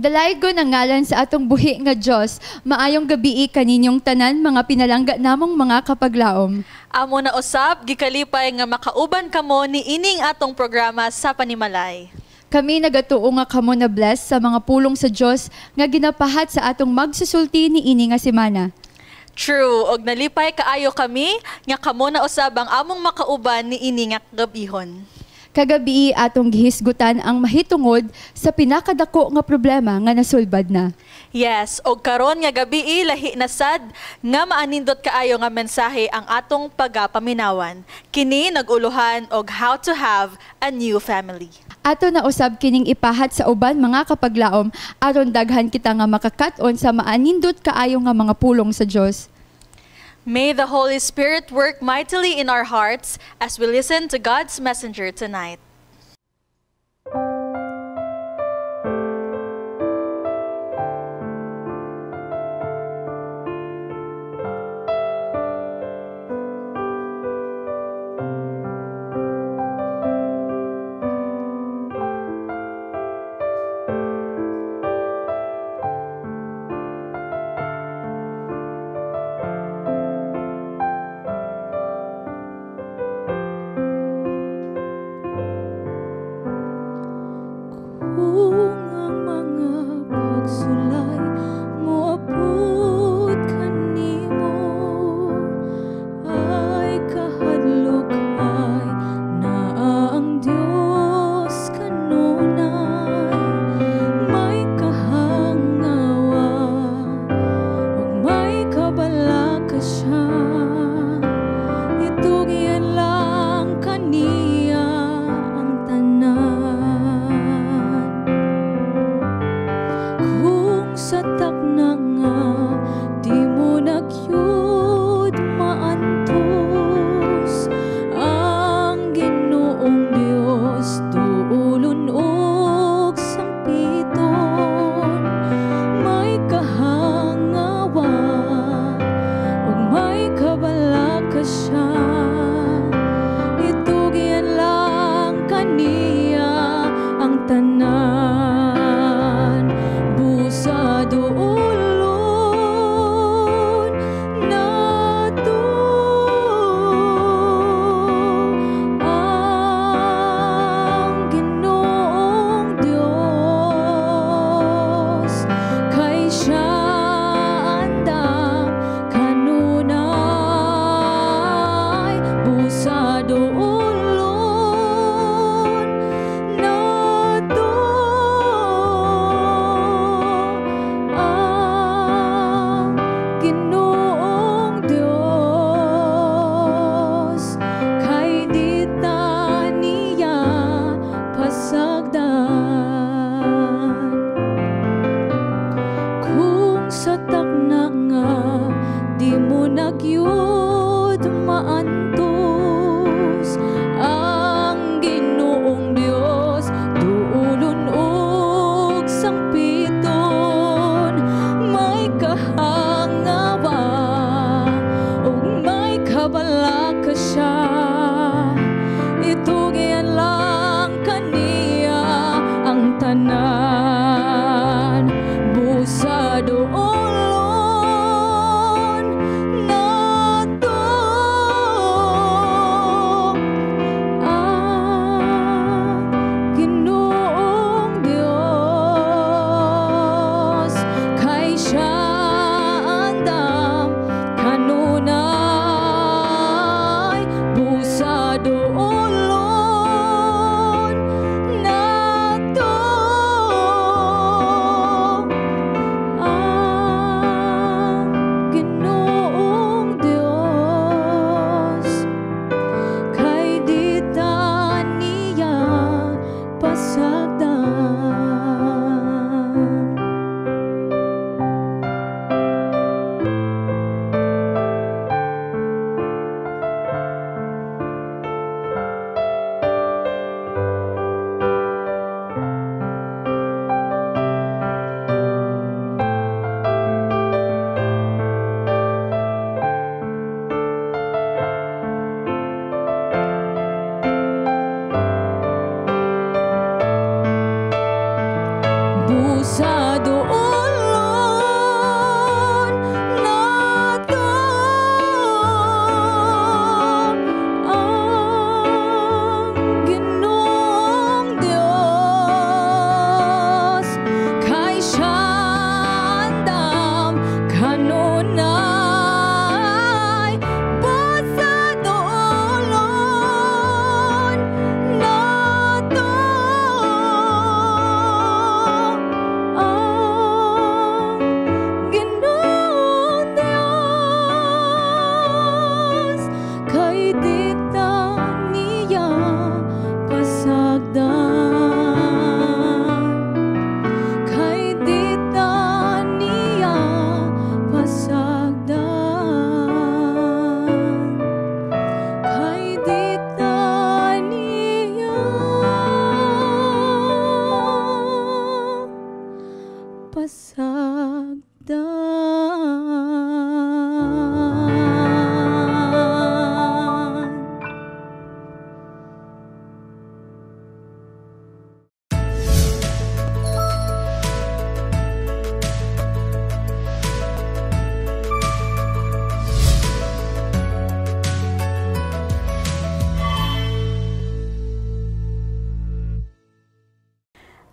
Dalaygo na ngalan sa atong buhi nga Dios, maayong gabii kaninyong tanan mga pinalangga namong mga kapaglaom. Amo na usab gikalipay nga makauban kamo ni ining atong programa sa Panimalay. Kami nagatuo nga kamo na bless sa mga pulong sa Dios nga ginapahat sa atong magsusulti ni ini nga semana. True, og nalipay kaayo kami nga kamo na usab ang among makauban ni ini nga gabihon. Kagabi atong gihisgutan ang mahitungod sa pinakadako nga problema nga nasulbad na. Yes, og karon nga gabi lahi na sad nga maanindot kaayo nga mensahe ang atong pagapaminawan. Kini naguluhan og how to have a new family. Ato na usab kining ipahat sa uban mga kapaglaom aron daghan kita nga makakat-on sa maanindot kaayo nga mga pulong sa Dios. May the Holy Spirit work mightily in our hearts as we listen to God's messenger tonight. Di mo nagyud maantos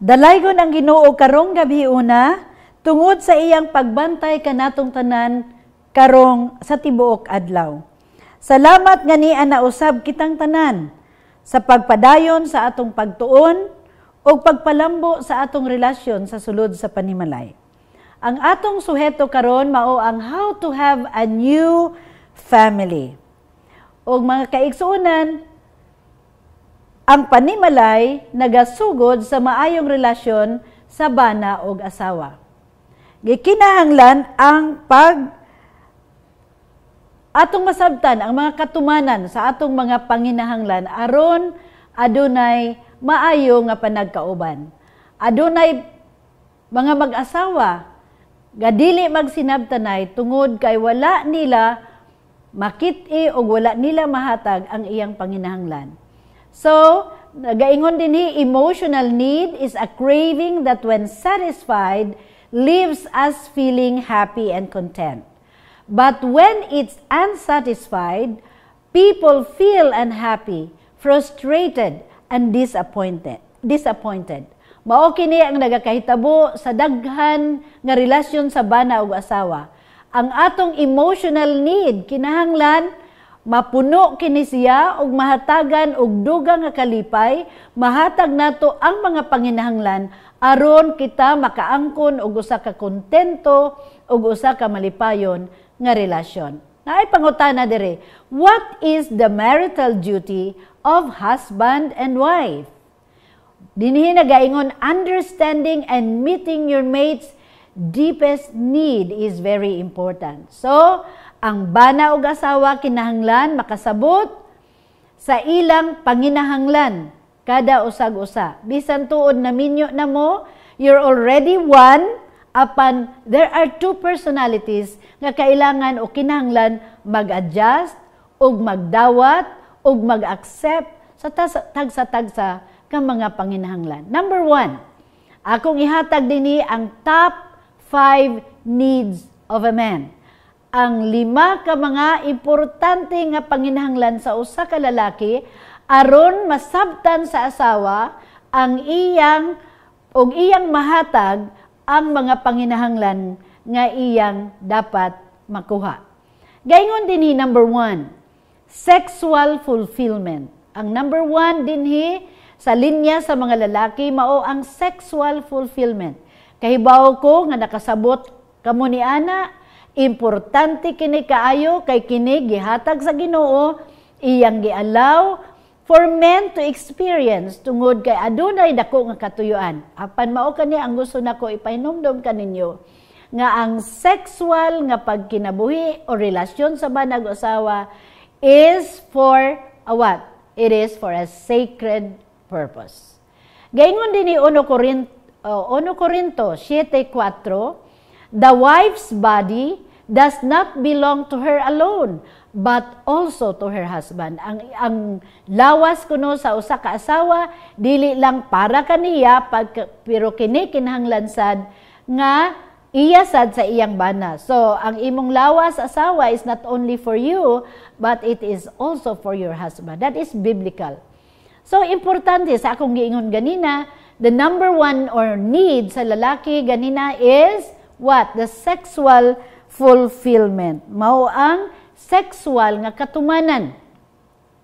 Dalaygon ang Ginoo karong gabi una, tungod sa iyang pagbantay kanatong tanan karong sa tibuok adlaw. Salamat nga ni nausab kitang tanan sa pagpadayon sa atong pagtuon o pagpalambo sa atong relasyon sa sulod sa panimalay. Ang atong suheto karon mao ang how to have a new family. O mga kaigsuonan, ang panimalay nagasugod sa maayong relasyon sa bana o asawa. Gikinahanglan ang atong masabtan ang mga katumanan sa atong mga panginahanglan aron adunay maayo nga panagkauban. Adunay mga mag-asawa nga dili magsinabtanay tungod kay wala nila makit-i o wala nila mahatag ang iyang panginahanglan. So, nagaingon din emotional need is a craving that when satisfied leaves us feeling happy and content. But when it's unsatisfied, people feel unhappy, frustrated, and disappointed. Mao kini ang nagakahitabo sa daghan nga relasyon sa bana ug asawa. Ang atong emotional need kinahanglan mapuno kini siya og mahatagan og dugang nga kalipay, mahatag nato ang mga panginahanglan aron kita makaangkon og usa ka kontento og usa ka malipayon nga relasyon. Naay pangutana dire, what is the marital duty of husband and wife? Dinhi nagaingon, understanding and meeting your mate's deepest need is very important. So, ang bana ug asawa kinahanglan makasabot sa ilang panginahanglan kada usag-usa. Bisan tuod na minyo na mo, you're already one, apan there are two personalities nga kailangan o kinahanglan mag-adjust ug magdawat ug mag-accept sa tagsa-tagsa ka mga panginahanglan. Number 1, akong ihatag dinhi ang top 5 needs of a man. Ang 5 ka mga importante nga panginahanglan sa usa ka lalaki aron masabtan sa asawa ang iyang mahatag ang mga panginahanglan nga iyang dapat makuha. Gaingon dinhi number 1, sexual fulfillment. Ang number 1 dinhi sa linya sa mga lalaki mao ang sexual fulfillment. Kahibaw ko nga nakasabot kamo ni ana, importante kini kaayo kay kini gihatag sa Ginoo, iyang gialaw for men to experience tungod kay adunay dako nga katuyuan. Apan mao kani ang gusto nako ipahinumdom kaninyo nga ang sexual nga pagkinabuhi o relasyon sa banag usawa is for a what? It is for a sacred purpose. Gaingon din ni 1 Corinto 7:4, the wife's body does not belong to her alone, but also to her husband. Ang lawas kuno sa usa ka asawa dili lang para kaniya pero kini kinahanglan sad nga iya sad sa iyang bana. So ang imong lawas asawa is not only for you but it is also for your husband. That is biblical. So importante sa akong giingon ganina, the number 1 or need sa lalaki ganina is what? The sexual fulfillment. Mao ang sexual nga katumanan.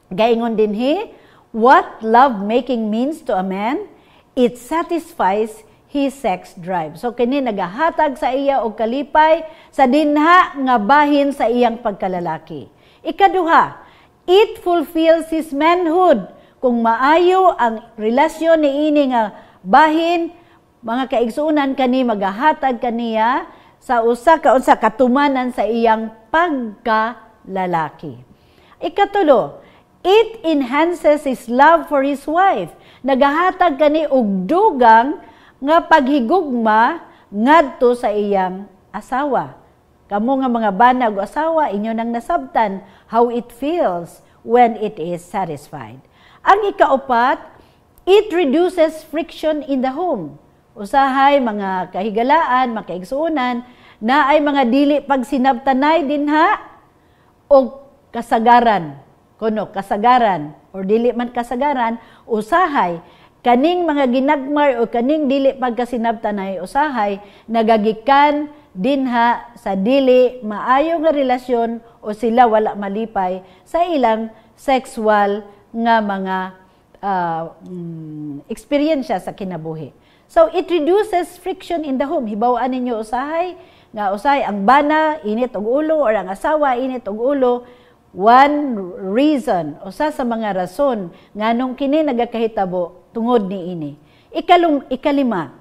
Gaingon dinhi, what love making means to a man, it satisfies his sex drive. So kini nagahatag sa iya og kalipay sa dinha nga bahin sa iyang pagkalalaki. Ikaduha, it fulfills his manhood. Kung maayo ang relasyon ni ini nga bahin, mga kaigsuunan kani magahatag kaniya sa usa katumanan sa iyang pagkalalaki. Ikatulo, it enhances his love for his wife. Nagahatag kani og dugang nga paghigugma ngadto sa iyang asawa. Kamo nga mga banag o asawa, inyo nang nasabtan how it feels when it is satisfied. Ang ikaapat, it reduces friction in the home. Usahay mga kahigalaan, mga kaigsuunan, na ay mga dili pagsinabtanay dinha o kasagaran. Kuno kasagaran or dili man kasagaran, usahay kaning mga ginagmar o kaning dili pagkasinabtanay usahay nagagikan dinha sa dili maayo nga relasyon o sila wala malipay sa ilang sexual nga mga eksperyensya sa kinabuhi. So it reduces friction in the home. Hibawaan ninyo usahay ang bana init og ulo or ang asawa init og ulo. One reason, usa sa mga rason nganong kini nagakahitabo tungod ni ini. Ikalima,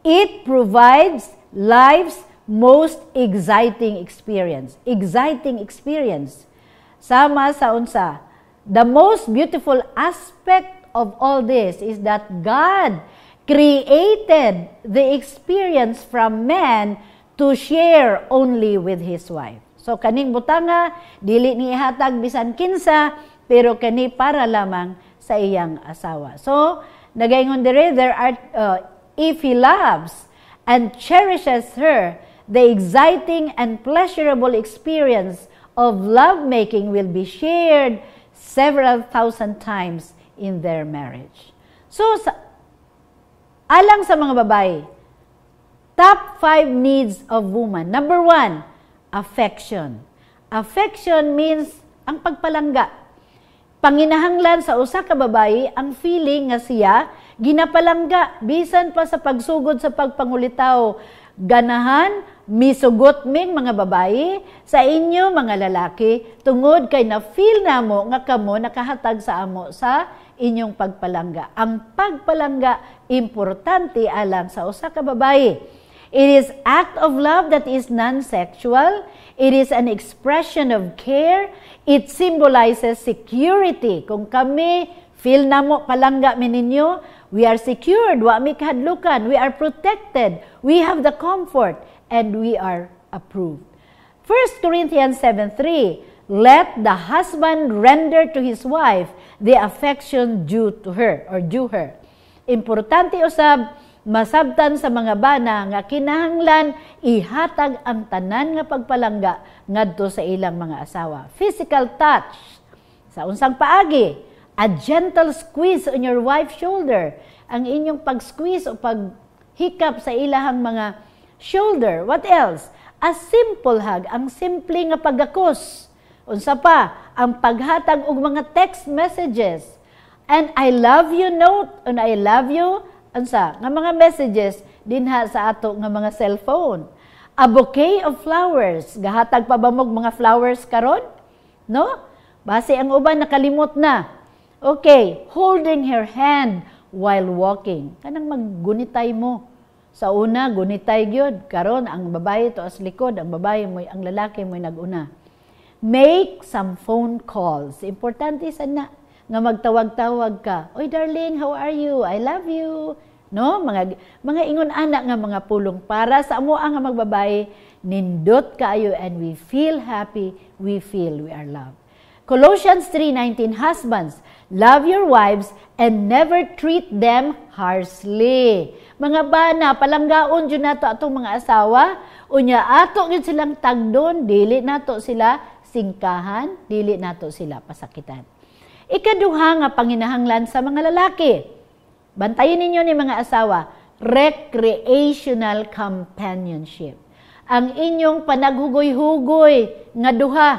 it provides life's most exciting experience. Exciting experience. Sama sa unsa, the most beautiful aspect of all this is that God created the experience from man to share only with his wife. So kaning butanga dili ni ihatag bisan kinsa pero kani para lamang sa iyang asawa. So nagaingon dire if he loves and cherishes her, the exciting and pleasurable experience of lovemaking will be shared several thousand times in their marriage. So alang sa mga babae, top 5 needs of woman. Number 1, affection. Affection means ang pagpalangga. Panginahanglan sa usa ka babae ang feeling nga siya ginapalangga bisan pa sa pagsugod sa pagpangulitaw. Ganahan misugot ming mga babae sa inyo mga lalaki tungod kay na feel namo nga kamo nakahatag sa amo sa inyong pagpalangga. Ang pagpalangga importante alang sa usa ka babae. It is act of love that is non-sexual. It is an expression of care. It symbolizes security. Kung kami feel namo palangga mi ninyo, we are secured, wa mi kahadlukan, we are protected, we have the comfort, and we are approved. 1 Corinthians 7:3, let the husband render to his wife the affection due to her or due her. Importante usab masabtan sa mga bana nga kinahanglan ihatag ang tanan nga pagpalangga ngadto sa ilang mga asawa. Physical touch sa unsang paagi, a gentle squeeze on your wife's shoulder. Ang inyong pag-squeeze o paghikap sa ilahang mga shoulder. What else? A simple hug, ang simple nga pagakos. Unsa pa, ang paghatag og mga text messages. And I love you note, and I love you unsa nga mga messages dinha sa ato nga mga cellphone. A bouquet of flowers, gahatag pa ba mog mga flowers karon? No? Base ang uban nakalimot na. Okay, holding her hand while walking. Kanang maggunitay mo. Sa una gunitay gyud, karon ang babae to as likod, ang babae mo, ang lalaki mo naguna. Make some phone calls. Importante sana nga magtawag-tawag ka. Oy darling, how are you? I love you. No, mga ingon anak nga mga pulong para sa amo ang magbabae nindot kaayo and we feel happy, we feel we are loved. Colossians 3:19, husbands, love your wives and never treat them harshly. Mga bana, palanggaon jud nato atong mga asawa, unya ato gyud silang tagdon, dili nato sila singkahan, dili nato sila pasakitan. Ikaduha nga panginahanglan sa mga lalaki. Bantayin ninyo ni mga asawa, recreational companionship. Ang inyong panaghugoy-hugoy nga duha,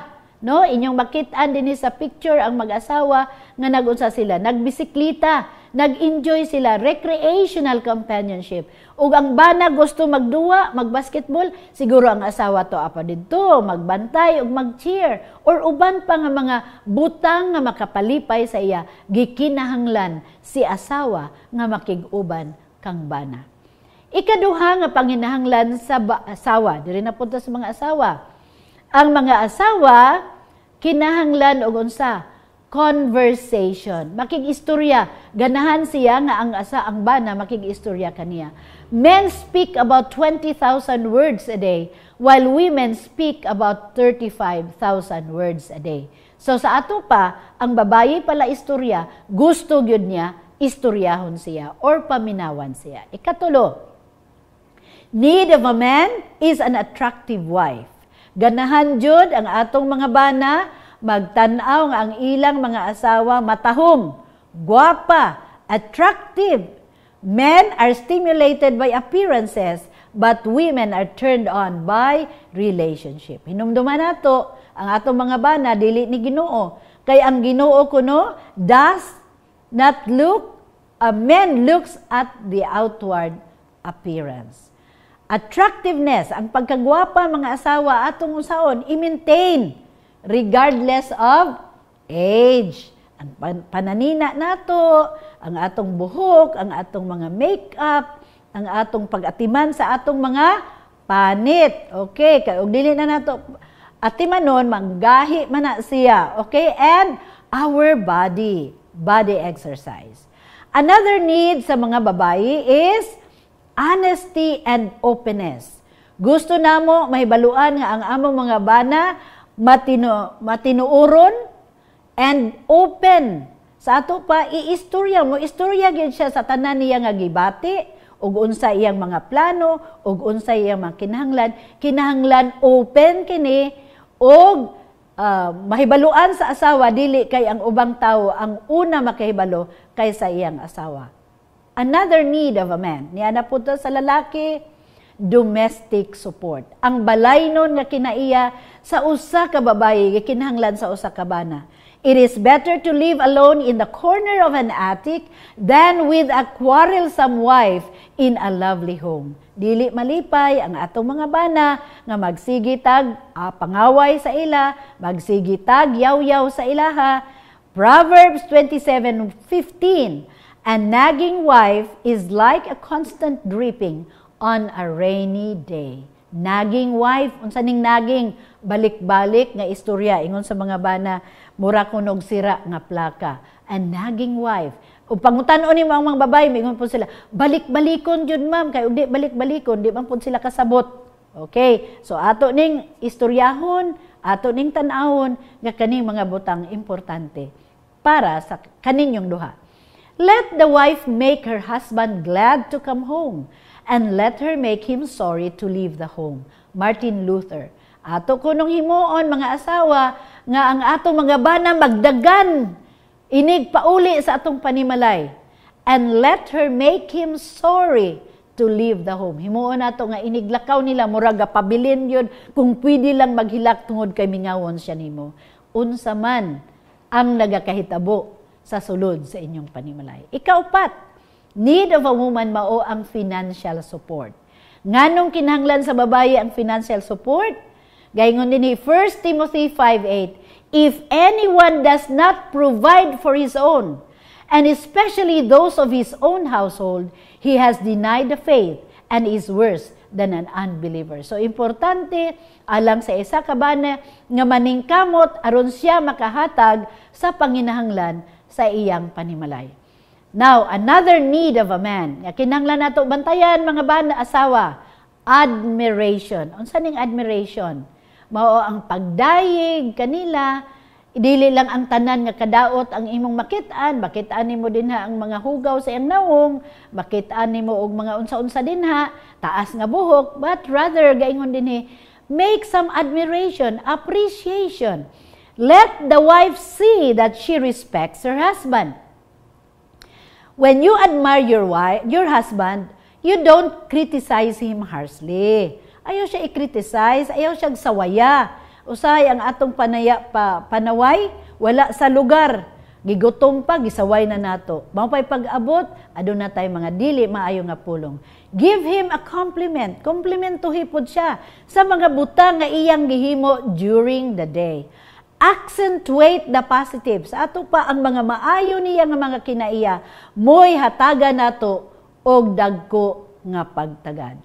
no? Inyong makitaan din sa picture ang mag-asawa nga nagunsa sila, nagbisiklita, nag-enjoy sila, recreational companionship. Ug ang bana gusto magduwa, magbasketball, siguro ang asawa to apa didto, magbantay ug mag-cheer or uban pa nga mga butang nga makapalipay sa iya, gikinahanglan si asawa nga makig-uban kang bana. Ikaduha nga panginahanglan sa asawa, diri na punta sa mga asawa. Ang mga asawa kinahanglan og unsa? Conversation. Makig-istorya. Ganahan siya nga ang bana makig-istorya kaniya. Men speak about 20,000 words a day while women speak about 35,000 words a day. So sa ato pa, ang babae pala istorya, gusto gyud niya istoryahon siya or paminawan siya. Ikatulo, need of a man is an attractive wife. Ganahan jud ang atong mga bana magtan-aw nga ang ilang mga asawa matahong, gwapa, attractive. Men are stimulated by appearances, but women are turned on by relationship. Hinumduman nato ang atong mga bana dili ni Ginoo. Kay ang Ginoo kuno does not look, a man looks at the outward appearance. Attractiveness, ang pagkagwapa mga asawa atong usaon i-maintain regardless of age. Ang pananina nato, ang atong buhok, ang atong mga makeup, ang atong pag-atiman sa atong mga panit. Okay, kay og dili na nato atimanon, manggahi man na siya. Okay, and our body exercise. Another need sa mga babae is honesty and openness. Gusto namo mahibaluan nga ang among mga bana matinuoron and open. Sa ato pa iistorya mo, istorya gyud siya sa tanan niya nga gibati ug unsa iyang mga plano ug unsa iyang mga kinahanglan open kini ug mahibaluan sa asawa dili kay ang ubang tawo ang una makahibalo kaysa iyang asawa. Another need of a man, niya na po sa lalaki, domestic support. Ang balaynon nga kinaiya sa usa ka babaye, kinahanglan sa usa ka bana. It is better to live alone in the corner of an attic than with a quarrelsome wife in a lovely home. Dili malipay ang atong mga bana nga magsigitag pangaway sa ila, magsigitag yaw-yaw sa ilaha. Proverbs 27:15. A nagging wife is like a constant dripping on a rainy day. Nagging wife, unsa ning nagging? Balik-balik nga istorya ingon sa mga bana, mura kunog sira nga plaka. A nagging wife. Ug pangutan-on ni mga babae, mingon po sila, balik-balikon jud ma'am, kay ug di balik-balikon, di man pud sila kasabot. Okay, so ato ning istoryahon, ato ning tan-awon nga kaning mga butang importante para sa kaninyong duha. Let the wife make her husband glad to come home, and let her make him sorry to leave the home. Martin Luther. Ato kunong himuon mga asawa nga ang ato mga bana magdagan inig pauli sa atong panimalay, and let her make him sorry to leave the home. Himuon nato nga iniglakaw nila murag pabilin yun kung pwede lang maghilak tungod kay mingawon siya nimo. Unsa man ang nagakahitabo sa sulod sa inyong panimalay. Ikaupat, need of a woman mao ang financial support. Nganong kinahanglan sa babaye ang financial support? Gaingon dinhi 1 Timothy 5:8, if anyone does not provide for his own, and especially those of his own household, he has denied the faith and is worse than an unbeliever. So importante alang sa isa ka bana nga maningkamot aron siya makahatag sa panginahanglan sa iyang panimalay. Now, another need of a man, nga kinahanglan nato bantayan mga bana asawa, admiration. Unsa ning admiration? Mao ang pagdayeg kanila, dili lang ang tanan nga kadaot ang imong makitaan nimo dinha ang mga hugaw sa iyang nawong, makitaan nimo og mga unsa-unsa dinha, taas nga buhok, but rather gaingon dinhi, make some admiration, appreciation. Let the wife see that she respects her husband. When you admire your husband, you don't criticize him harshly. Ayaw siya i-criticize, ayaw siya sawaya. Usay ang atong panaway, wala sa lugar. Gigutom pa, gisaway na nato. Mapay pag-abot, aduna tay mga dili maayo nga pulong. Give him a compliment. Komplimentuhi pod siya sa mga butang nga iyang gihimo during the day. Accentuate the positive. Sa ato pa ang mga maayo niya nga mga kinaiya, mo'y hatagan nato og dagko nga pagtagad.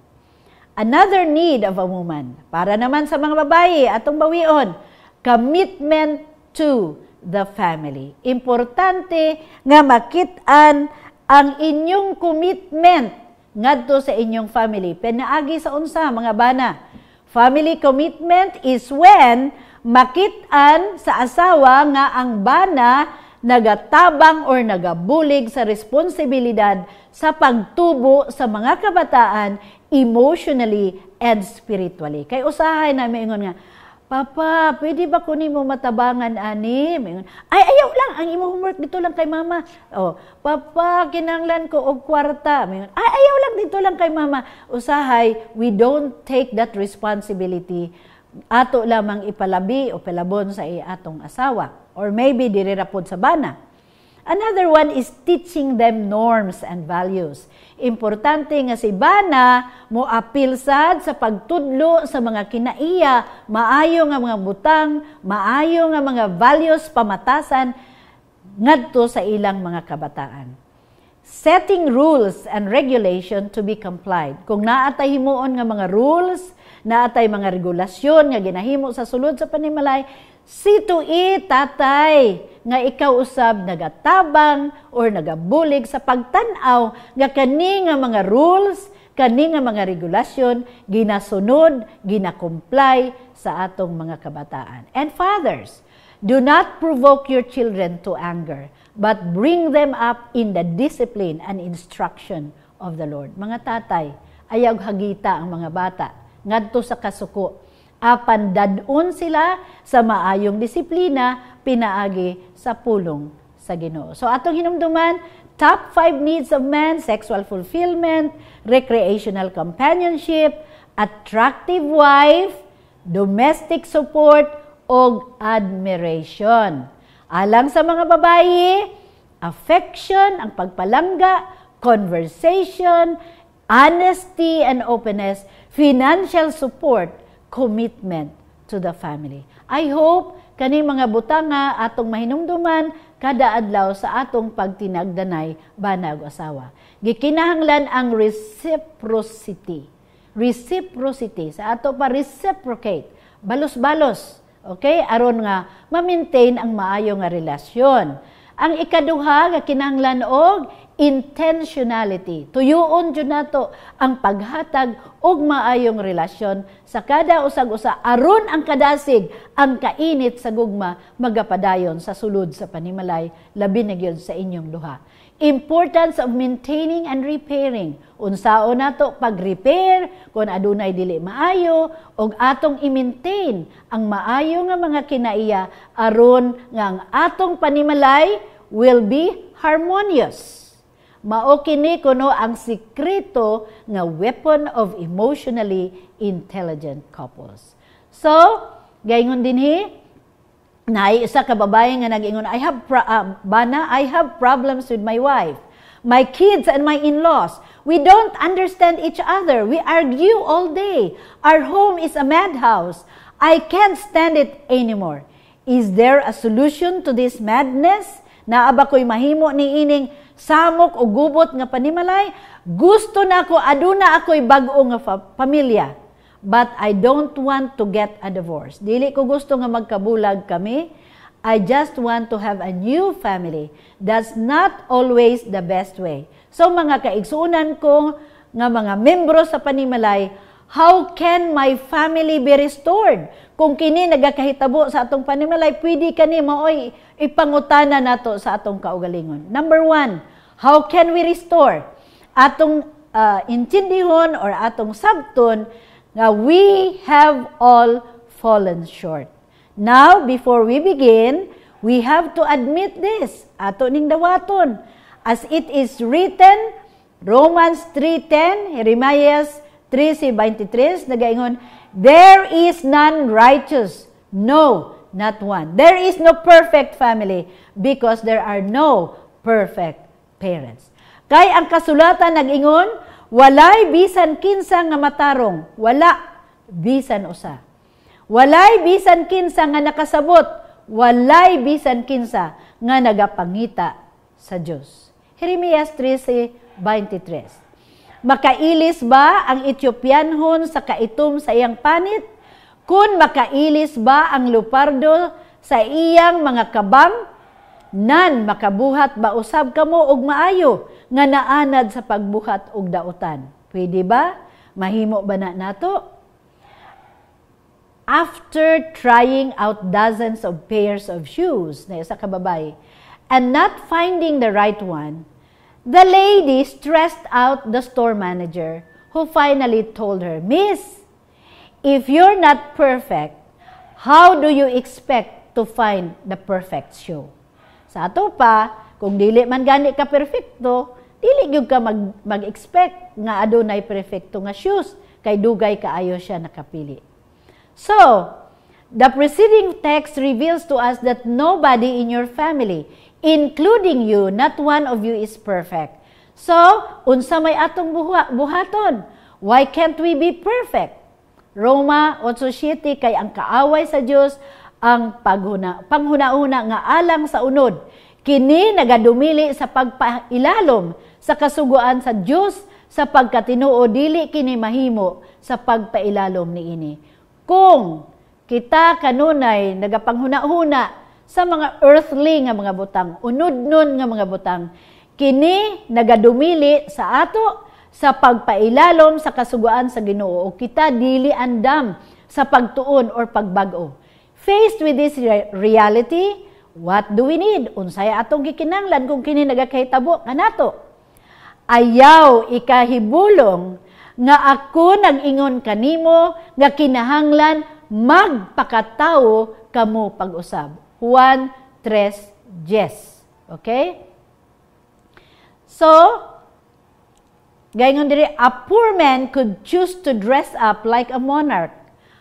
Another need of a woman, para naman sa mga babae, atong bawion, commitment to the family. Importante nga makit-an ang inyong commitment ngadto sa inyong family. Pinaagi sa unsa mga bana. Family commitment is when makit-an sa asawa nga ang bana nagatabang or nagabulig sa responsibilidad sa pagtubo sa mga kabataan emotionally and spiritually. Kay usahay na maingon nga, Papa, pwede ba kunin mo matabangan, ani? Ay, ayaw lang. Ang imo homework dito lang kay mama. Oh, Papa, kinanglan ko og kwarta. Ay, ayaw lang dito lang kay mama. Usahay, we don't take that responsibility. Ato lamang ipalabi o palabon sa atong asawa. Or maybe dirirapod sa bana. Another one is teaching them norms and values. Importante nga si bana mo apil sad sa pagtudlo sa mga kinaiya, maayo nga mga butang, maayo nga mga values pamatasan ngadto sa ilang mga kabataan. Setting rules and regulation to be complied. Kung naatay himuon nga mga rules, naatay mga regulasyon nga ginahimo sa sulod sa panimalay, see to it, tatay, nga ikaw usab nagatabang or nagabulig sa pagtanaw nga kani nga mga rules, kani nga mga regulasyon, ginasunod, ginakomply sa atong mga kabataan. And fathers, do not provoke your children to anger, but bring them up in the discipline and instruction of the Lord. Mga tatay, ayaw hagita ang mga bata ngadto sa kasuko. Apan dadun sila sa maayong disiplina pinaagi sa pulong sa Ginoo. So atong hinumduman, top 5 needs of man: sexual fulfillment, recreational companionship, attractive wife, domestic support, o admiration. Alang sa mga babayi, affection, ang pagpalangga, conversation, honesty and openness, financial support, commitment to the family. I hope kaning mga butanga atong mahinumduman kada adlaw sa atong pagtinagdanay banag asawa. Gikinahanglan ang reciprocity. Reciprocity sa ato pa reciprocate. Balos-balos. Okay? Aron nga ma-maintain ang maayo nga relasyon. Ang ikaduha nga kinahanglan og intentionality. Tuyoon jud nato ang paghatag og maayong relasyon sa kada usag-usa aron ang kadasig, ang kainit sa gugma magapadayon sa sulod sa panimalay labi na gyud sa inyong duha. Importance of maintaining and repairing. Unsaon nato pag-repair kung adunay dili maayo og atong i-maintain ang maayo nga mga kinaiya aron nga ang atong panimalay will be harmonious. Mao kini kuno ang sikreto nga weapon of emotionally intelligent couples. So, gaingon dinhi naay isa ka babae nga nag-ingon, I have problems with my wife, my kids and my in-laws. We don't understand each other. We argue all day. Our home is a madhouse. I can't stand it anymore. Is there a solution to this madness? Naaba ko'y mahimo ni ining samok o gubot nga panimalay? Gusto na ako, aduna ako'y bag-o nga pamilya. But I don't want to get a divorce. Dili ko gusto nga magkabulag kami. I just want to have a new family. That's not always the best way. So mga kaigsunan ko nga mga membro sa panimalay, how can my family be restored? Kung kini nagakahitabo sa atong panimalay, pwede kani maoy ipangutana nato sa atong kaugalingon. Number 1, how can we restore? Atong intindihon or atong sabton nga we have all fallen short. Now, before we begin, we have to admit this. Ato ning dawaton. As it is written, Romans 3:10, Jeremiah 3:23, nagaingon, there is none righteous, no, not one. There is no perfect family because there are no perfect parents. Kay ang kasulatan nag-ingon, walay bisan kinsa nga matarong, wala bisan usa. Walay bisan kinsa nga nakasabot, walay bisan kinsa nga nagapangita sa Dios. Jeremiah 3:23. Makailis ba ang Ethiopianhon sa kaitom sa iyang panit? Kun makailis ba ang leopardo sa iyang mga kabang? Nan makabuhat ba usab kamo og maayo nga naanad sa pagbuhat og dautan? Pwede ba? Mahimo ba na nato? After trying out dozens of pairs of shoes na isa ka babae and not finding the right one, the lady stressed out the store manager who finally told her, Miss, if you're not perfect, how do you expect to find the perfect shoe? Sa ato pa, kung dili man gani ka perfecto, dili gyud ka mag-expect nga adunay perfecto nga shoes kay dugay kaayo siya nakapili. So, the preceding text reveals to us that nobody in your family, including you, not one of you is perfect. So, unsa may atong buhaton? Why can't we be perfect? Roma 8:7 kay ang kaaway sa Dios ang panghuna-una nga alang sa unod. Kini nagadumili sa pagpailalom sa kasuguan sa Dios sa pagkatinuo, dili kini mahimo sa pagpailalom niini. Kung kita kanunay nagapanghuna-huna sa mga earthly nga mga butang, unod-nun nga mga butang, kini nagadumili sa ato sa pagpailalom sa kasuguan sa Ginoo, o kita dili andam sa pagtuon or pagbag-o. Faced with this reality, what do we need? Unsay atong gikinahanglan kung kini nagakahitabo kanato? Ayaw ikahibulong nga ako nag-ingon kanimo nga kinahanglan magpakatawo kamo pag-usab. Juan 3:10. Okay? So, gayon diri, a poor man could choose to dress up like a monarch,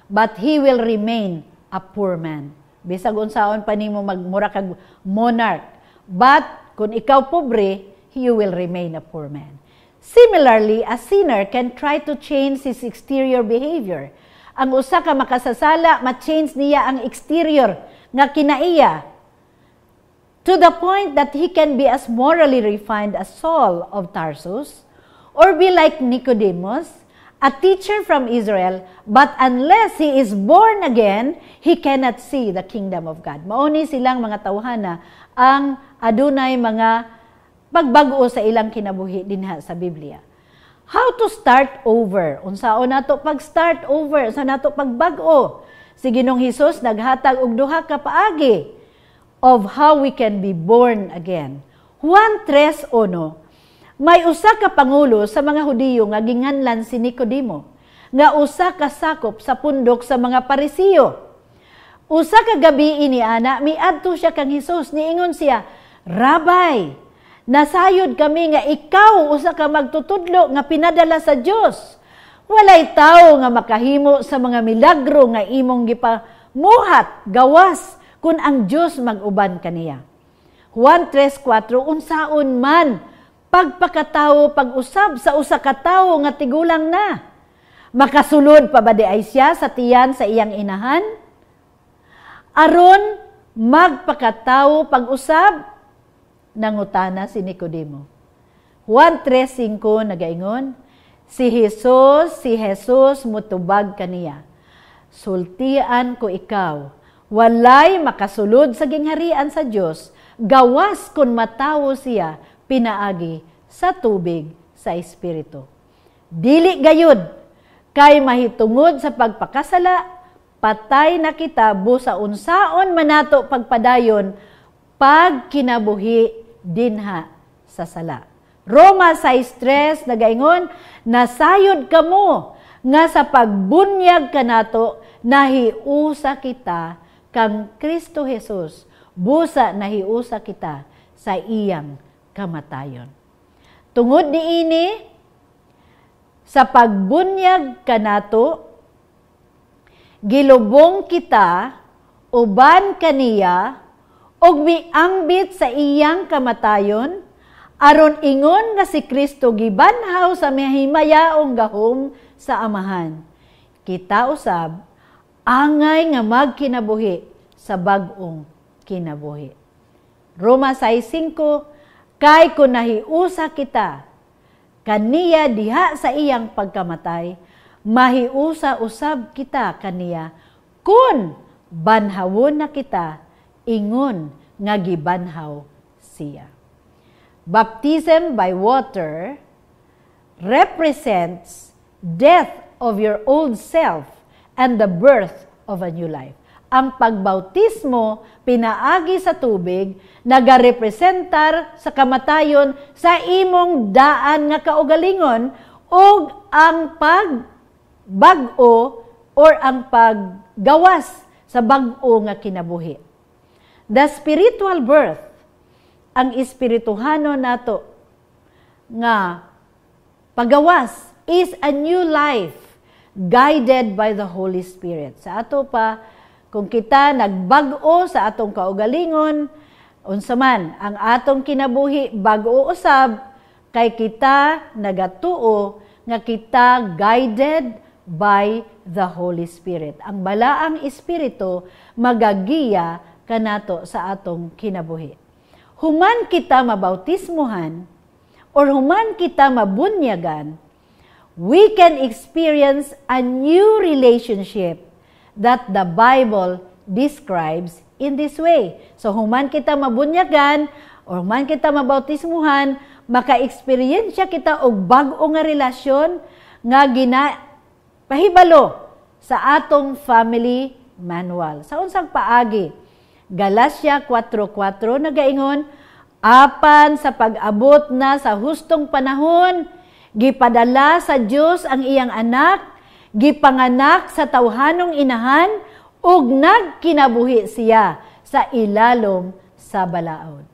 but he will remain a poor man. Bisag unsaon pa nimo magmura kag monarch, but kung ikaw pobre, you will remain a poor man. Similarly, a sinner can try to change his exterior behavior. Ang usa ka makasasala, ma-change niya ang exterior nga kinaiya to the point that he can be as morally refined as Saul of Tarsus, or be like Nicodemus, a teacher from Israel, but unless he is born again, he cannot see the kingdom of God. Mauni silang mga tawhana ang adunay mga pagbag-o sa ilang kinabuhi dinha sa Biblia. How to start over? Unsaon nato pag-start over? Sa nato pagbag-o? Si Ginoong Hesus naghatag og duha ka paagi of how we can be born again. Juan 3:1. May usa ka pangulo sa mga Hudiyo nga ginganlan si Nicodemo, nga usa ka sakop sa pundok sa mga Parisiyo. Usa ka gabi iniana, miadto siya kang Hesus, niingon siya, Rabay, nasayod kami nga ikaw usa ka magtutudlo nga pinadala sa Dios. Walay tawo nga makahimo sa mga milagro nga imong gipamuhat, gawas, kun ang Dios mag-uban kaniya. Juan 3:4, unsaon man pagpakatawo pag-usab sa usa ka tawo nga tigulang na. Makasulod pa ba di ay siya sa tiyan sa iyang inahan? Aron magpakatawo pag-usab, nangutana si Nicodemo. Juan 3:5 nagaingon, si Jesus mutubag kaniya. Sultian ko ikaw, walay makasulod sa gingharian sa Dios, gawas kun matawo siya pinaagi sa tubig sa Espiritu. Dili gayud, kay mahitungod sa pagpakasala, patay na kita busa unsaon manato pagpadayon pag kinabuhi dinha sa sala. Roma 6:3 nagaingon, nasayod kamo nga sa pagbunyag kanato nahiusa kita kang Kristo Jesus, busa nahiusa kita sa iyang kamatayon. Tungod niini, sa pagbunyag kanato, gilubong kita, uban kaniya, og miambit sa iyang kamatayon, aron ingon nga si Kristo gibanhaw sa mahimayaong gahom sa Amahan. Kita usab, angay nga magkinabuhi sa bag-ong kinabuhi. Roma 6:5, kay kung nahiusa kita, kaniya diha sa iyang pagkamatay, mahiusa usab kita kaniya, kun banhawon na kita, ingon nga gibanhaw siya. Baptism by water represents death of your old self and the birth of a new life. Ang pagbautismo, pinaagi sa tubig, nagarepresentar sa kamatayon sa imong daan nga kaugalingon ug ang pagbag-o or ang paggawas sa bag-o nga kinabuhi. The spiritual birth, ang espirituhano nato nga pagawas, is a new life guided by the Holy Spirit. Sa ato pa, kung kita nagbag-o sa atong kaugalingon, unsa man ang atong kinabuhi bag-o usab, kay kita nagatuo nga kita guided by the Holy Spirit. Ang balaang espiritu magagiya kanato sa atong kinabuhi. Human kita mabautismuhan or human kita mabunyagan, we can experience a new relationship that the Bible describes in this way. So, human kita mabunyagan or human kita mabautismuhan, maka-experience kita og bag-o nga relasyon nga pahibalo sa atong family manual. Sa unsang paagi, Galatia 4:4 nagaingon, apan sa pag-abot na sa hustong panahon, gipadala sa Dios ang iyang anak, gipanganak sa tawhanong inahan, ug nagkinabuhi siya sa ilalom sa balaod.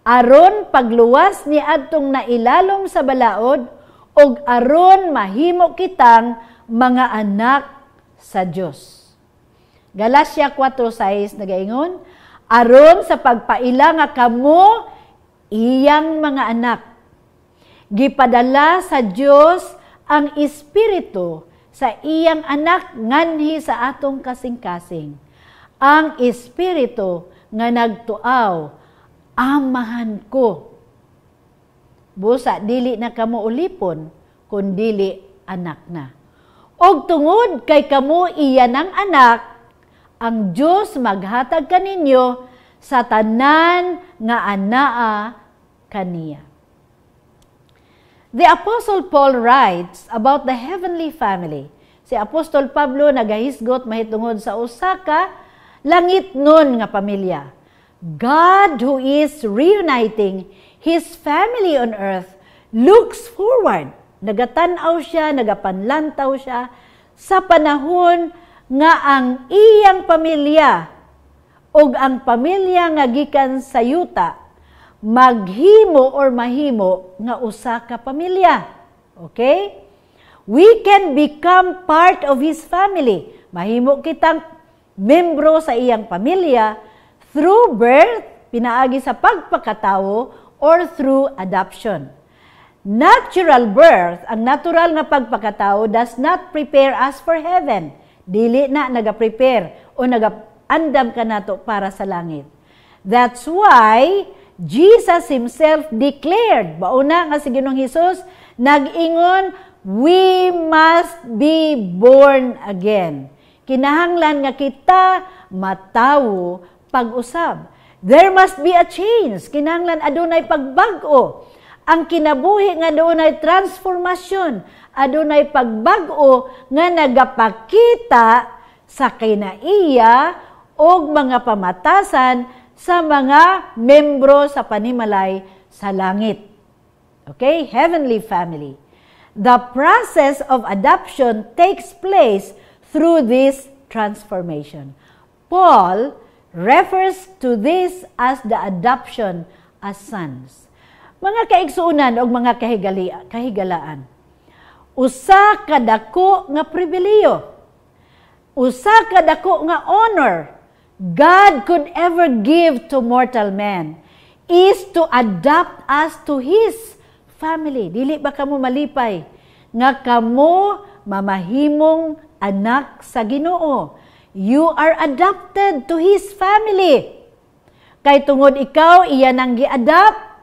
Aron pagluwas ni adtong nailalom sa balaod, ug aron mahimo kitang mga anak sa Dios. Galatia 4:6 nagaingon, aron sa pagpaila nga kamo iyang mga anak. Gipadala sa Dios ang Espiritu sa iyang anak nganhi sa atong kasing-kasing. Ang Espiritu nga nagtuaw, amahan ko. Busa, dili na kamo ulipon, kundili anak na. Og tungod kay kamo iyan ang anak, ang Diyos maghatag kaninyo sa tanan nga anaa kaniya. The Apostle Paul writes about the heavenly family. Si Apostol Pablo nagahisgot mahitungod sa usa ka langit nun nga pamilya. God who is reuniting His family on earth looks forward. Nagatanaw siya, nagapanlantaw siya sa panahon nga ang iyang pamilya o ang pamilya nga gikan sa yuta maghimo or mahimo nga usa ka pamilya. Okay? We can become part of His family. Mahimo kitang membro sa iyang pamilya through birth, pinaagi sa pagpakatawo, or through adoption. Natural birth, ang natural nga pagpakatawo, does not prepare us for heaven. Dili na naga-prepare o naga-andam ka nato para sa langit. That's why Jesus Himself declared, bauna nga si Ginoong Hesus, nag-ingon, we must be born again. Kinahanglan nga kita matawo pag-usab. There must be a change. Kinahanglan adunay pagbag-o. Ang kinabuhi nga adunay transformasyon. Adunay pagbag-o nga nagapakita sa kinaiya o mga pamatasan sa mga membro sa panimalay sa langit. Okay? Heavenly family. The process of adoption takes place through this transformation. Paul refers to this as the adoption as sons. Mga kaigsuunan o mga kahigalaan. Usa ka dako nga pribiliyo. Usa ka dako nga honor God could ever give to mortal man is to adopt us to His family. Dili ba kamo malipay nga kamo mamahimong anak sa Ginoo? You are adopted to His family. Kay tungod ikaw iya nang gi-adopt,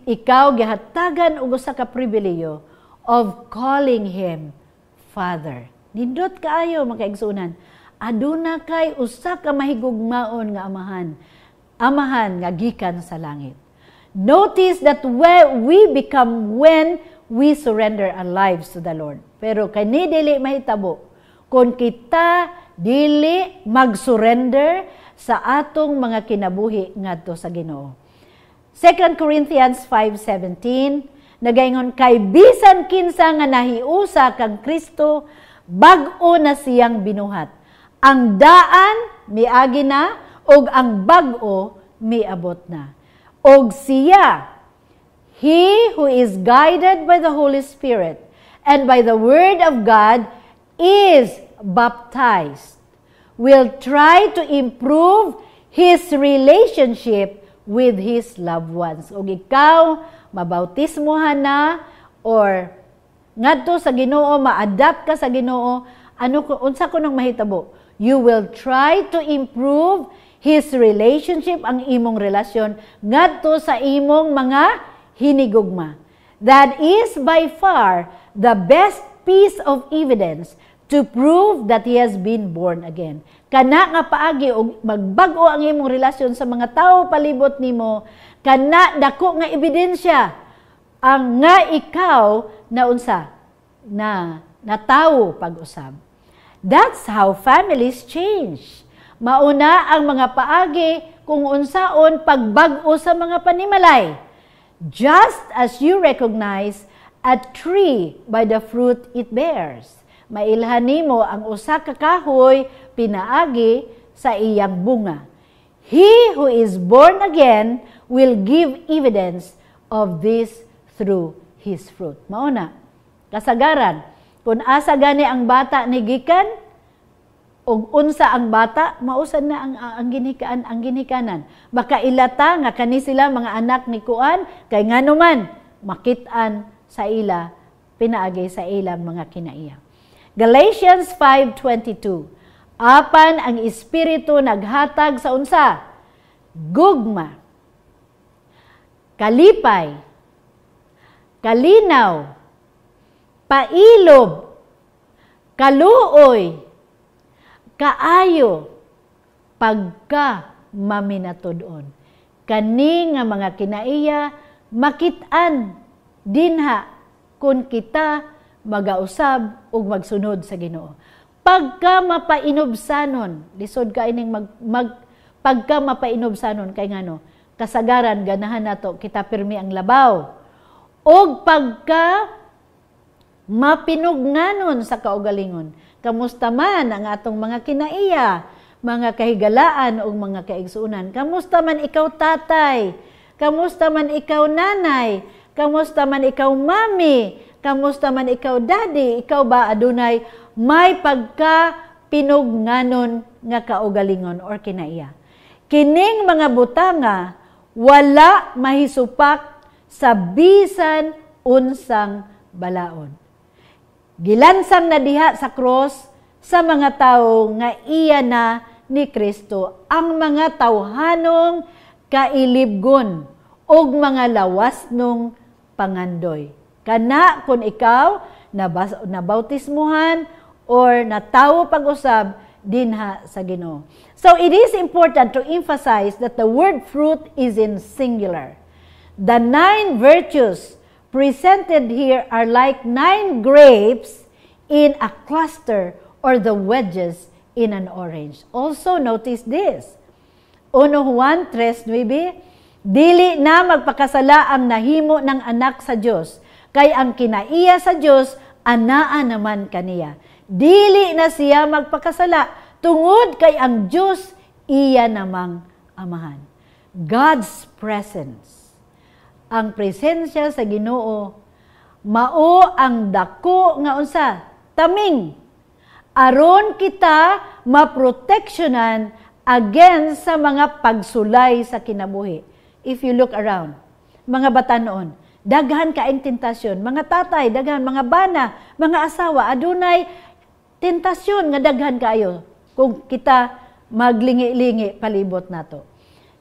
ikaw gihatagan og usa ka pribiliyo of calling Him Father. Nindot kaayo mga kaigsuunan. Aduna kay usa ka mahigugmaon nga amahan nga gikan sa langit. Notice that we become when we surrender our lives to the Lord. Pero kani dili mahitabo kung kita dili mag-surrender sa atong mga kinabuhi ngadto sa Ginoo. 2 Corinthians 5:17 nagaingon, kay bisan kinsa nga nahiusa kang Kristo, bag-o na siyang binuhat. Ang daan miagi na, og ang bag-o miabot na. Og siya, he who is guided by the Holy Spirit and by the Word of God is baptized, will try to improve his relationship with his loved ones. Og ikaw, mabautismohan na, or ngadto sa Ginoo, ma-adapt ka sa Ginoo, unsa ko nang mahitabo? You will try to improve his relationship, ang imong relasyon, ngadto sa imong mga hinigugma. That is by far the best piece of evidence to prove that he has been born again. Kana nga paagi og magbag-o ang imong relasyon sa mga tao palibot nimo, kana dako nga ebidensya ang nga ikaw na unsa na tawo pag-usab. That's how families change. Mauna ang mga paagi kung unsaon pagbag-o sa mga panimalay. Just as you recognize a tree by the fruit it bears. Mailhan nimo ang usa ka kahoy pinaagi sa iyang bunga. He who is born again will give evidence of this through his fruit. Mauna, kasagaran, kung asa gani ang bata ni gikan, og unsa ang bata, mausan na ang ginikanan. Baka ilata nga kani sila mga anak ni kuan, kay ngano man makit-an sa ila, pinaagi sa ilang mga kinaiya. Galatians 5:22. Apan ang Espiritu naghatag sa unsa? Gugma, kalipay, kalinaw, pailob, kaluoy, kaayo, pagka maminatudon. Kani nga mga kinaiya, makit-an dinha kung kita magausab ug magsunod sa Ginoo. Pagka mapainobsanon, lisod ka ining pagka mapainobsanon kay ngano, kasagaran ganahan nato kita pirmi ang labaw. Og pagka mapinugnanon sa kaugalingon, kamusta man ang atong mga kinaiya, mga kahigalaan o mga kaigsuunan. Kamusta man ikaw tatay, kamusta man ikaw nanay, kamusta man ikaw mami, kamusta man ikaw daddy, ikaw ba adunay may pagka pinugnanon nga kaugalingon or kinaiya. Kining mga butanga wala mahisupak sa bisan unsang balaod. Gilansang na diha sa cross sa mga tao nga iya na ni Kristo ang mga tawhanong kailibgon og mga lawasnong pangandoy. Kana kung ikaw nabautismuhan or natawo pag-usab dinha sa Ginoo. So it is important to emphasize that the word fruit is in singular. The 9 virtues presented here are like 9 grapes in a cluster or the wedges in an orange. Also notice this. 1 Juan 3:9, dili na magpakasala ang nahimo ng anak sa Dios, kay ang kinaiya sa Dios anaa naman kaniya. Dili na siya magpakasala tungod kay ang Dios iya namang amahan. God's presence. Ang presensya sa Ginoo mao ang dako nga unsa? Taming. Aron kita maproteksyonan against sa mga pagsulay sa kinabuhi. If you look around, mga bata noon, daghan kaing tentasyon, mga tatay, daghan, mga bana, mga asawa, adunay tentasyon nga daghan kayo kung kita maglingi-lingi palibot nato.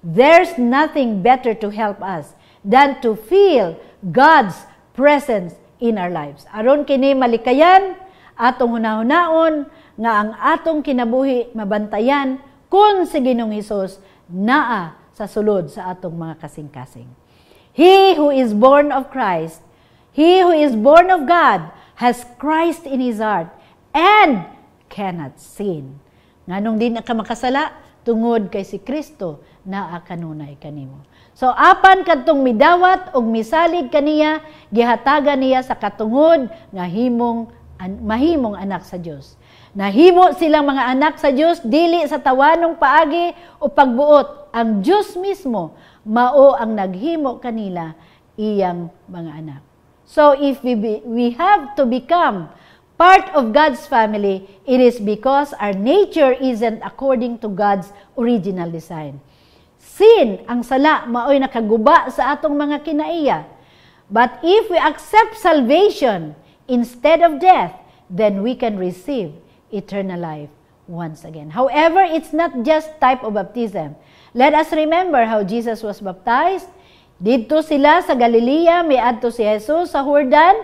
There's nothing better to help us than to feel God's presence in our lives. Aron kini malikayan, atong hunahon nga ang atong kinabuhi mabantayan kung si Ginoong Hesus naa sa sulod sa atong mga kasing-kasing. He who is born of Christ, he who is born of God, has Christ in his heart and cannot sin. Nganong din ka makasala, tungod kay si Kristo naa kanunay kanimo. So apan kadtong midawat og misalig kaniya, gihatagan niya sa katungod nga mahimong anak sa Dios. Nahimo silang mga anak sa Dios dili sa tawanong paagi o pagbuot. Ang Dios mismo mao ang naghimo kanila iyang mga anak. So if we have to become part of God's family, it is because our nature isn't according to God's original design. Sin, ang sala, maoy nakaguba sa atong mga kinaiya. But if we accept salvation instead of death, then we can receive eternal life once again. However, it's not just type of baptism. Let us remember how Jesus was baptized. Dito sila sa Galilea, miadto si Jesus sa Jordan,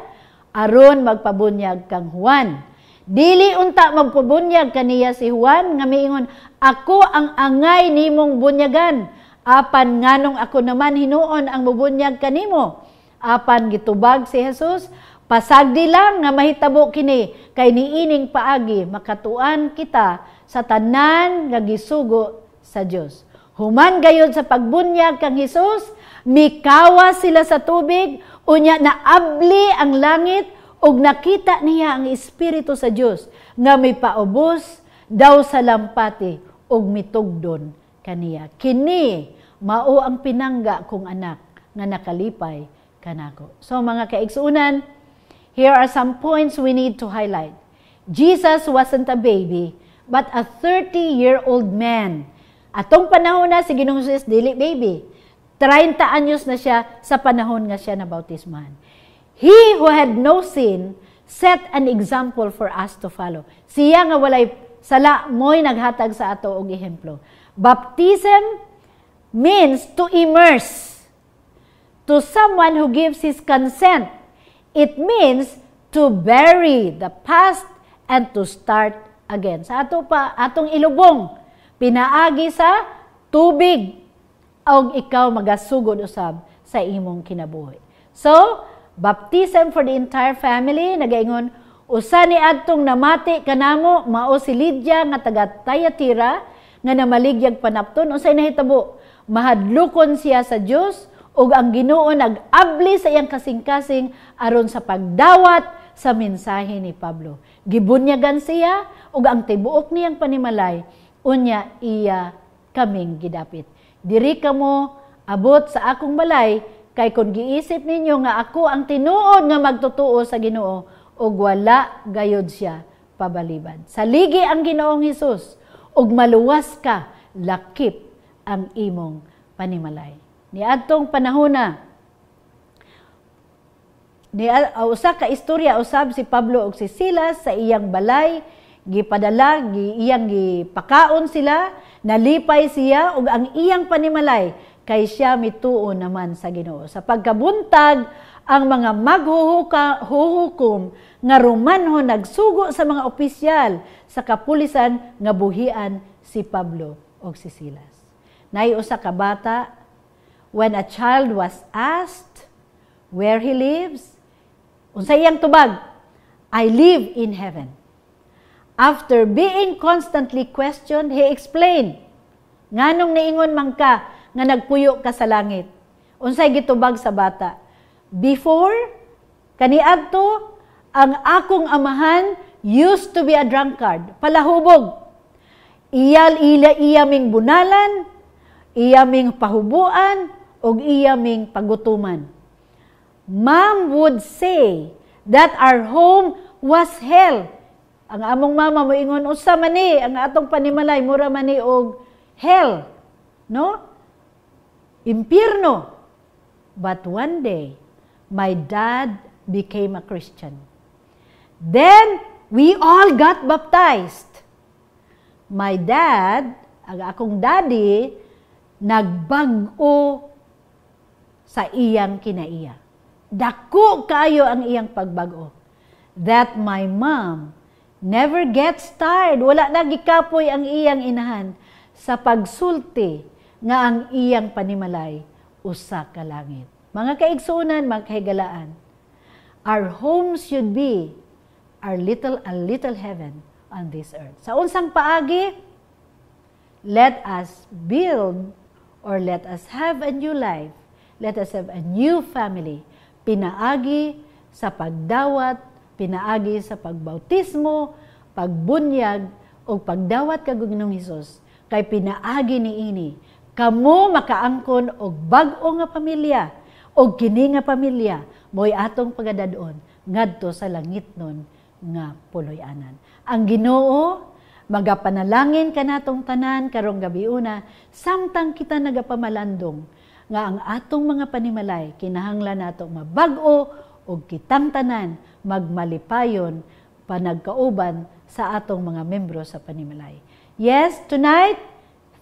aron magpabunyag kang Juan. Dili unta magpabunyag kaniya si Juan, nga miingon, ako ang angay nimong bunyagan, apan nganong ako naman hinuon ang mubunyag kanimo. Apan gitubag si Jesus, pasagdi lang nga mahitabo kini, kay niining paagi makatuan kita sa tanan nga gisugo sa Dios. Human gayud sa pagbunyag kang Jesus, mikawa sila sa tubig, unya naabli ang langit, ug nakita niya ang Espiritu sa Dios nga may paubos daw sa lampati ug mitugdon kaniya. Kini mao ang pinangga kong anak nga nakalipay kanako. So mga kaigsuunan, here are some points we need to highlight. Jesus wasn't a baby, but a 30-year-old man. Atong panahon na si Ginoong Jesus dili baby. 30 anyos na siya sa panahon nga siya nabautismahan. He who had no sin set an example for us to follow. Siya nga walay sala mo'y naghatag sa ato og ehemplo. Baptism means to immerse. To someone who gives his consent. It means to bury the past and to start again. Sa ato pa, atong ilubong, pinaagi sa tubig o ikaw magasugod usab sa imong kinabuhi. So, baptism for the entire family, nagaingon, usa ni adtong namati kanamo, mao si Lydia nga taga Thyatira, nga namaligyag panapton, unsay nahitabo, mahadlukon siya sa Dios, ug ang Ginoo nag-abli sa iyang kasing-kasing aron sa pagdawat sa mensahe ni Pablo. Gibunyagan siya, ug ang tibuok niyang panimalay, unya iya kaming gidapit. Diri kamo abot sa akong balay, kay kung giisip ninyo nga ako ang tinuod nga magtutuo sa Ginoo, ug wala gayod siya pabalibad. Saligi ang Ginoong Hesus, ug maluwas ka, lakip ang imong panimalay. Niadtong panahona, usa ka istorya usab si Pablo ug si Silas sa iyang balay, gipadala, iyang gipakaon sila, nalipay siya ug ang iyang panimalay kay siya mituon naman sa Ginoo. Sa pagkabuntag, ang mga maghuhukom nga Romanho nagsugo sa mga opisyal sa kapulisan nga buhian si Pablo ug si Silas. Nay usa ka bata, when a child was asked where he lives, unsay iyang tubag, I live in heaven. After being constantly questioned, he explained, nganong niingon man ka nga nagpuyo ka sa langit. Unsay gitubag sa bata? Before, kaniadto, ang akong amahan used to be a drunkard, palahubog. Iyaming bunalan, iyaming pahubuan, o iyaming pagutuman. Mom would say that our home was hell. Ang among mama mo ingon, usa man ni, ang atong panimalay, mura man ni og hell. No? Impierno. But one day, my dad became a Christian. Then, we all got baptized. My dad, ang akong daddy, nagbag-o sa iyang kinaiya. Dako kayo ang iyang pagbago. That my mom never gets tired. Wala na gikapoy ang iyang inahan sa pagsulti nga ang iyang panimalay usa ka langit. Mga kaigsunan, mga kahigalaan, our home should be a little heaven on this earth. Sa unsang paagi, let us build or let us have a new life. Let us have a new family. Pinaagi sa pagdawat, pinaagi sa pagbautismo, pagbunyag o pagdawat kag Ginoong Hesus kay pinaagi niini kamo makaangkon og bag-o nga pamilya og kini nga pamilya mo'y atong pagadadon ngadto sa langitnon nga puloy-anan. Ang Ginoo magapanalangin kanatong tanan karong gabiuna samtang kita nagapamalandong nga ang atong mga panimalay kinahanglan nato mabag-o ug kitang tanan magmalipayon panagkauban sa atong mga membro sa panimalay. Yes, tonight,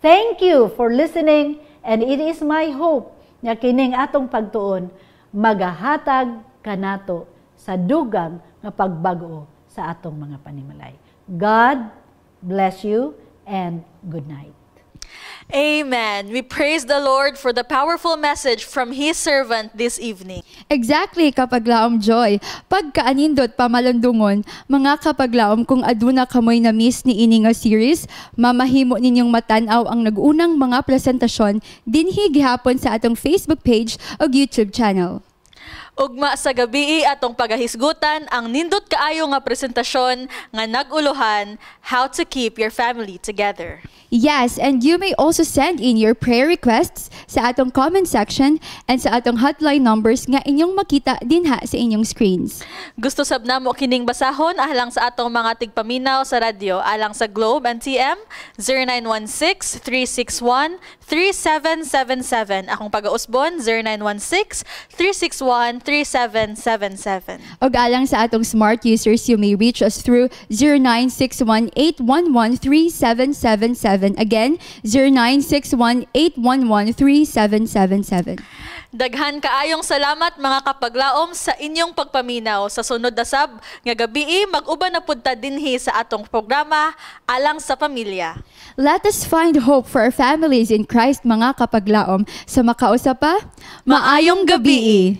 thank you for listening, and it is my hope nga kining atong pagtuon magahatag kanato sa dugang nga pagbago sa atong mga panimalay. God bless you and good night. Amen. We praise the Lord for the powerful message from His servant this evening. Exactly, kapaglaom Joy. Pagkaanindot pamalandungon, mga kapaglaom kung aduna kamoy na miss ni ini nga series, mamahimo ninyong matanaw ang nagunang mga presentasyon dinhi gihapon sa atong Facebook page o YouTube channel. Ugma sa gabi atong pagahisgutan ang nindot kaayo nga presentasyon nga naguluhan How to Keep Your Family Together. Yes, and you may also send in your prayer requests sa atong comment section and sa atong hotline numbers nga inyong makita dinha sa inyong screens. Gusto sab namo kining basahon alang sa atong mga tigpaminaw sa radyo alang sa Globe and TM 0916-361-3777. Akong pag-usbon 0916-361-3777. O alang sa atong smart users, you may reach us through 0961-811-3777. Again, 0961-811-3777. Daghan kaayong salamat mga kapaglaom sa inyong pagpaminaw. Sa sunod na sab nga gabi mag-uban na pud ta dinhi sa atong programa alang sa pamilya. Let us find hope for our families in Christ, mga kapaglaom. Sa makausap pa, maayong gabi!